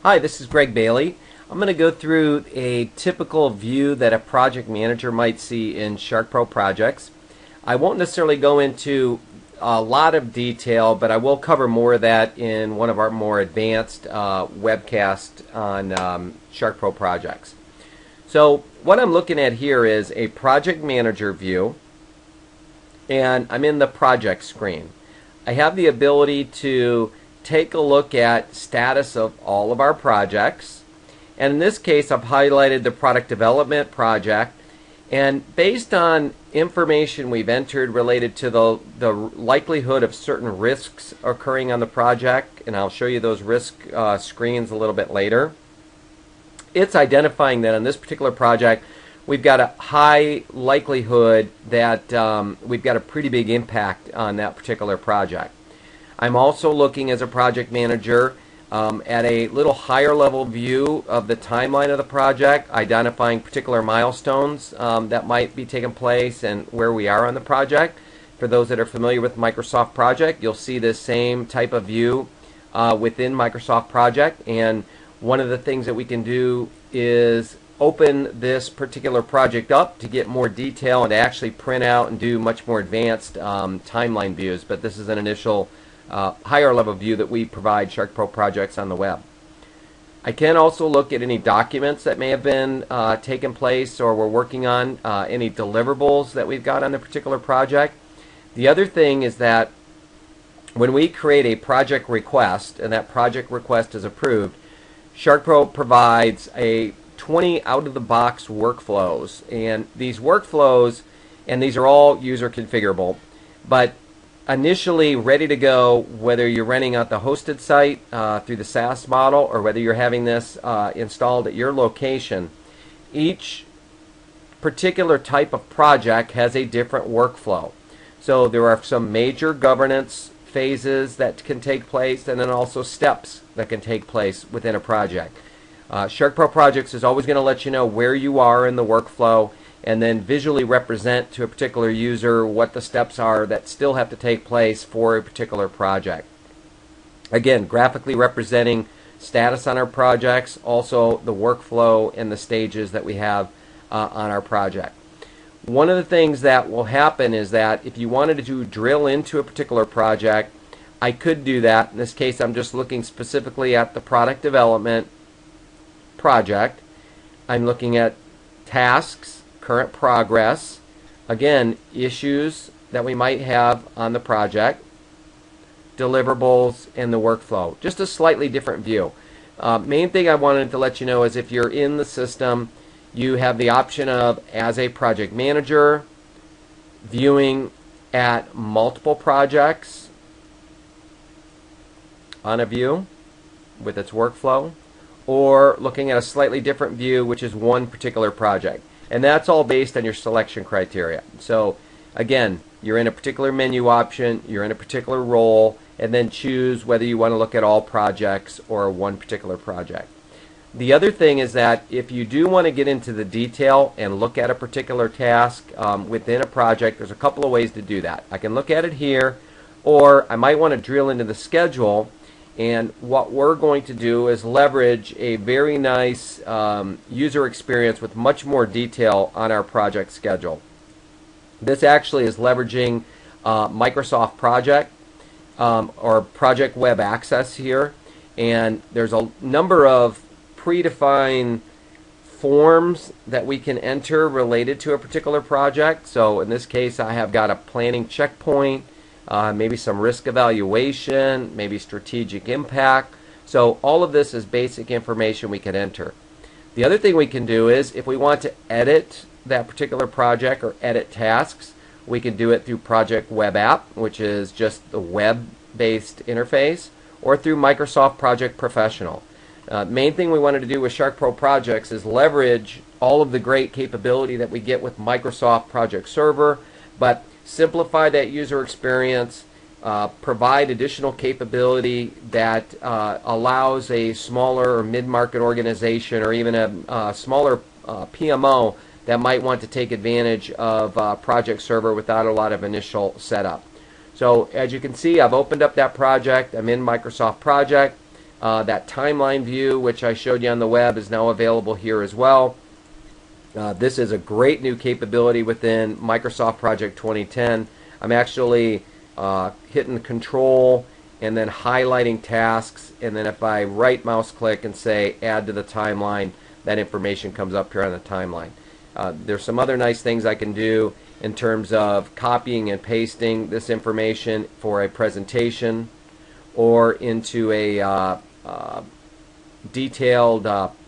Hi, this is Greg Bailey. I'm going to go through a typical view that a project manager might see in SharkPro Projects. I won't necessarily go into a lot of detail, but I will cover more of that in one of our more advanced webcasts on SharkPro Projects. So what I'm looking at here is a project manager view, and I'm in the project screen. I have the ability to take a look at status of all of our projects, and in this case I've highlighted the product development project, and based on information we've entered related to the likelihood of certain risks occurring on the project, and I'll show you those risk screens a little bit later, it's identifying that on this particular project we've got a high likelihood that we've got a pretty big impact on that particular project. I'm also looking as a project manager at a little higher level view of the timeline of the project, identifying particular milestones that might be taking place and where we are on the project. For those that are familiar with Microsoft Project, you'll see this same type of view within Microsoft Project, and one of the things that we can do is open this particular project up to get more detail and to actually print out and do much more advanced timeline views, but this is an initial higher level view that we provide SharkPro Projects on the web. I can also look at any documents that may have been taken place or we're working on, any deliverables that we've got on the particular project. The other thing is that when we create a project request and that project request is approved, SharkPro provides a 20 out-of-the-box workflows, and these workflows, and these are all user configurable, but initially ready to go, whether you're renting out the hosted site through the SaaS model or whether you're having this installed at your location. Each particular type of project has a different workflow. So there are some major governance phases that can take place, and then also steps that can take place within a project. SharkPro Projects is always going to let you know where you are in the workflow, and then visually represent to a particular user what the steps are that still have to take place for a particular project. Again, graphically representing status on our projects, also the workflow and the stages that we have on our project. One of the things that will happen is that if you wanted to drill into a particular project, I could do that. In this case, I'm just looking specifically at the product development project. I'm looking at tasks, current progress, again, issues that we might have on the project, deliverables, and the workflow. Just a slightly different view. Main thing I wanted to let you know is if you're in the system, you have the option of, as a project manager, viewing at multiple projects on a view with its workflow, or looking at a slightly different view, which is one particular project. And that's all based on your selection criteria. So again, you're in a particular menu option, you're in a particular role, and then choose whether you want to look at all projects or one particular project. The other thing is that if you do want to get into the detail and look at a particular task within a project, there's a couple of ways to do that. I can look at it here, or I might want to drill into the schedule. And what we're going to do is leverage a very nice user experience with much more detail on our project schedule. This actually is leveraging Microsoft Project or Project Web Access here. And there's a number of predefined forms that we can enter related to a particular project. So in this case, I have got a planning checkpoint, maybe some risk evaluation, maybe strategic impact. So all of this is basic information we can enter. The other thing we can do is if we want to edit that particular project or edit tasks, we can do it through Project Web App, which is just the web-based interface, or through Microsoft Project Professional. Main thing we wanted to do with SharkPro Projects is leverage all of the great capability that we get with Microsoft Project Server, but simplify that user experience, provide additional capability that allows a smaller or mid-market organization or even a smaller PMO that might want to take advantage of Project Server without a lot of initial setup. So as you can see, I've opened up that project. I'm in Microsoft Project. That timeline view, which I showed you on the web, is now available here as well. This is a great new capability within Microsoft Project 2010. I'm actually hitting Control and then highlighting tasks, and then if I right mouse click and say add to the timeline, that information comes up here on the timeline. There's some other nice things I can do in terms of copying and pasting this information for a presentation or into a detailed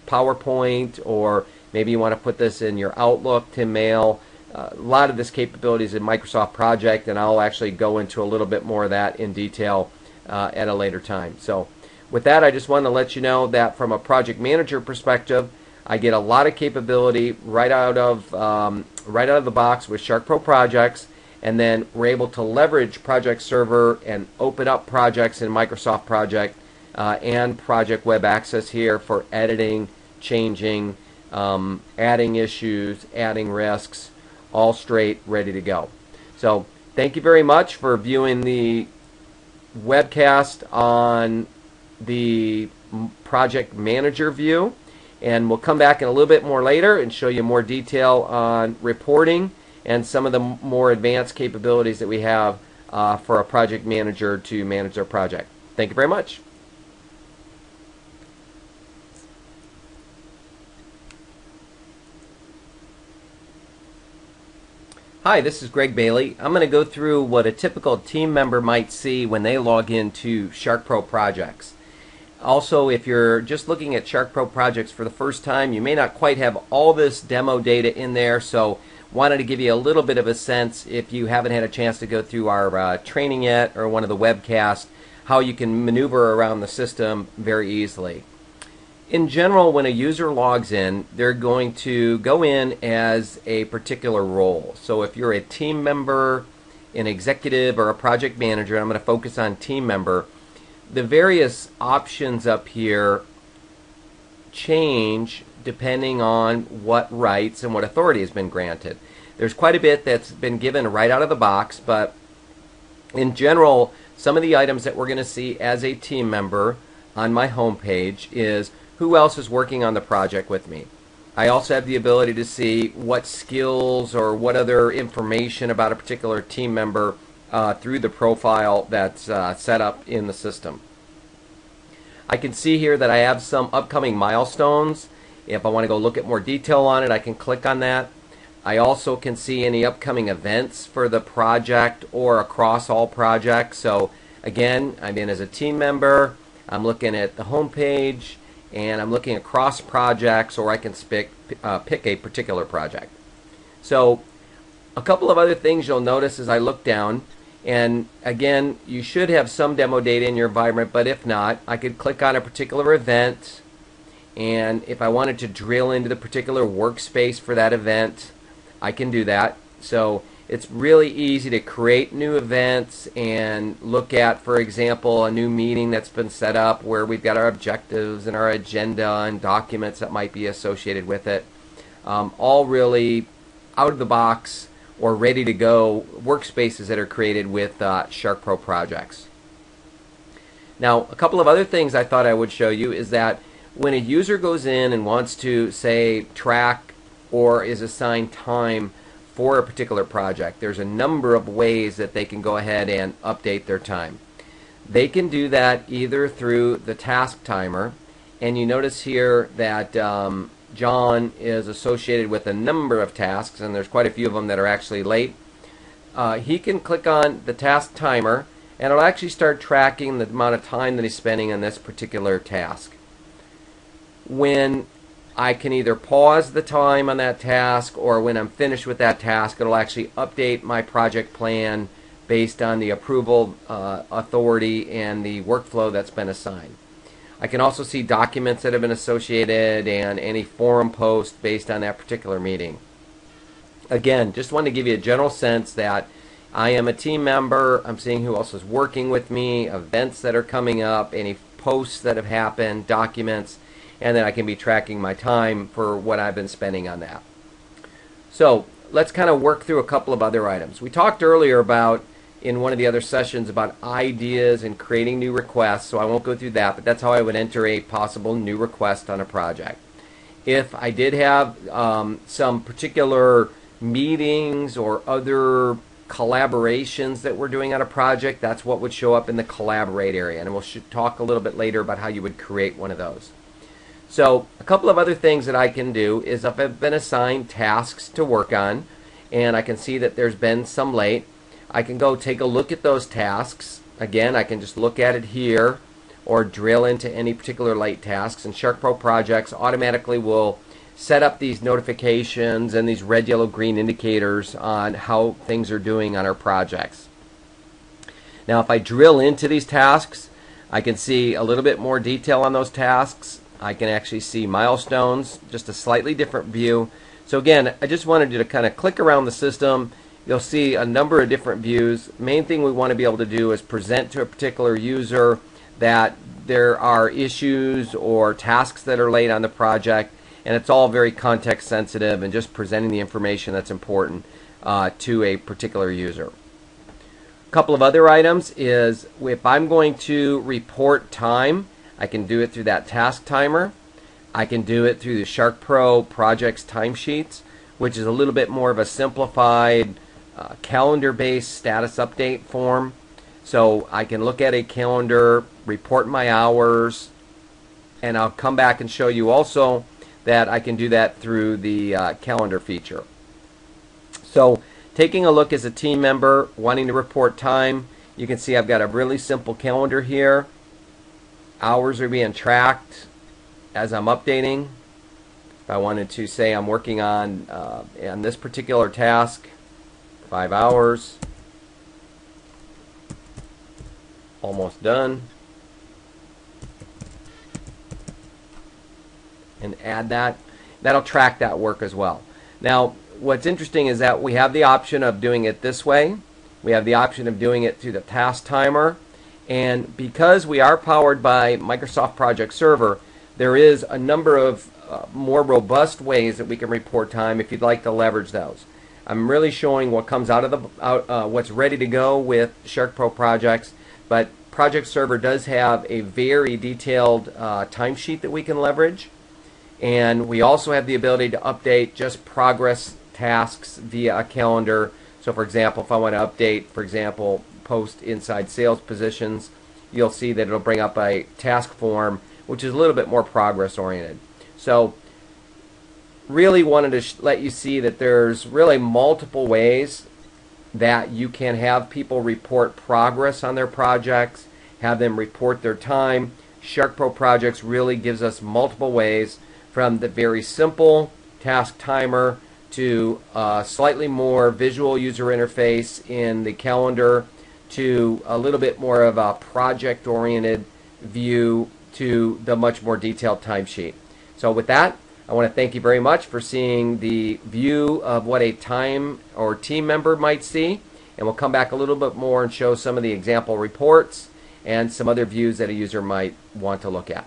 PowerPoint, or maybe you want to put this in your Outlook to mail. A lot of this capability is in Microsoft Project, and I'll actually go into a little bit more of that in detail at a later time. So with that, I just wanted to let you know that from a project manager perspective, I get a lot of capability right out of the box with SharkPro Projects, and then we're able to leverage Project Server and open up projects in Microsoft Project and Project Web Access here for editing, changing, adding issues, adding risks, all straight, ready to go. So thank you very much for viewing the webcast on the Project Manager view, and we'll come back in a little bit more later and show you more detail on reporting and some of the more advanced capabilities that we have for a project manager to manage their project. Thank you very much. Hi, this is Greg Bailey. I'm going to go through what a typical team member might see when they log into SharkPro Projects. Also, if you're just looking at SharkPro Projects for the first time, you may not quite have all this demo data in there, so wanted to give you a little bit of a sense, if you haven't had a chance to go through our training yet or one of the webcasts, how you can maneuver around the system very easily. In general, when a user logs in, they're going to go in as a particular role. So if you're a team member, an executive, or a project manager, and I'm going to focus on team member, the various options up here change depending on what rights and what authority has been granted. There's quite a bit that's been given right out of the box, but in general, some of the items that we're going to see as a team member on my home page is who else is working on the project with me. I also have the ability to see what skills or what other information about a particular team member through the profile that's set up in the system. I can see here that I have some upcoming milestones. If I want to go look at more detail on it, I can click on that. I also can see any upcoming events for the project or across all projects. So again, I'm in as a team member, I'm looking at the home page, and I'm looking across projects, or I can pick a particular project. So a couple of other things you'll notice as I look down, and again, you should have some demo data in your environment, but if not, I could click on a particular event, and if I wanted to drill into the particular workspace for that event, I can do that. So it's really easy to create new events and look at, for example, a new meeting that's been set up where we've got our objectives and our agenda and documents that might be associated with it. All really out of the box or ready to go workspaces that are created with SharkPro Projects. Now, a couple of other things I thought I would show you is that when a user goes in and wants to, say, track or is assigned time for a particular project, there's a number of ways that they can go ahead and update their time. They can do that either through the task timer, and you notice here that John is associated with a number of tasks, and there's quite a few of them that are actually late. He can click on the task timer, and it'll actually start tracking the amount of time that he's spending on this particular task. When I can either pause the time on that task, or when I'm finished with that task, it'll actually update my project plan based on the approval authority and the workflow that's been assigned. I can also see documents that have been associated and any forum post based on that particular meeting. Again, just wanted to give you a general sense that I am a team member. I'm seeing who else is working with me, events that are coming up, any posts that have happened, documents, and then I can be tracking my time for what I've been spending on that. So let's kind of work through a couple of other items. We talked earlier about in one of the other sessions about ideas and creating new requests, so I won't go through that, but that's how I would enter a possible new request on a project. If I did have some particular meetings or other collaborations that we're doing on a project, that's what would show up in the collaborate area, and we'll talk a little bit later about how you would create one of those. So a couple of other things that I can do is if I've been assigned tasks to work on and I can see that there's been some late, I can go take a look at those tasks. Again, I can just look at it here or drill into any particular late tasks, and SharkPro Projects automatically will set up these notifications and these red, yellow, green indicators on how things are doing on our projects. Now if I drill into these tasks, I can see a little bit more detail on those tasks. I can actually see milestones, just a slightly different view. So again, I just wanted you to kind of click around the system. You'll see a number of different views. Main thing we want to be able to do is present to a particular user that there are issues or tasks that are late on the project, and it's all very context sensitive and just presenting the information that's important to a particular user. A couple of other items is if I'm going to report time, I can do it through that task timer. I can do it through the SharkPro Projects timesheets, which is a little bit more of a simplified calendar-based status update form. So I can look at a calendar, report my hours, and I'll come back and show you also that I can do that through the calendar feature. So taking a look as a team member wanting to report time, you can see I've got a really simple calendar here. Hours are being tracked as I'm updating. If I wanted to say I'm working on this particular task, 5 hours, almost done, and add that, that'll track that work as well. Now what's interesting is that we have the option of doing it this way. We have the option of doing it through the task timer, and because we are powered by Microsoft Project Server, there is a number of more robust ways that we can report time if you'd like to leverage those. I'm really showing what comes out of the what's ready to go with SharkPro Projects, but Project Server does have a very detailed timesheet that we can leverage, and we also have the ability to update just progress tasks via a calendar. So for example, if I want to update, for example, post inside sales positions, you'll see that it'll bring up a task form which is a little bit more progress oriented. So really wanted to let you see that there's really multiple ways that you can have people report progress on their projects, have them report their time. SharkPro Projects really gives us multiple ways, from the very simple task timer to a slightly more visual user interface in the calendar, to a little bit more of a project oriented view, to the much more detailed timesheet. So with that, I want to thank you very much for seeing the view of what a time or team member might see, and we'll come back a little bit more and show some of the example reports and some other views that a user might want to look at.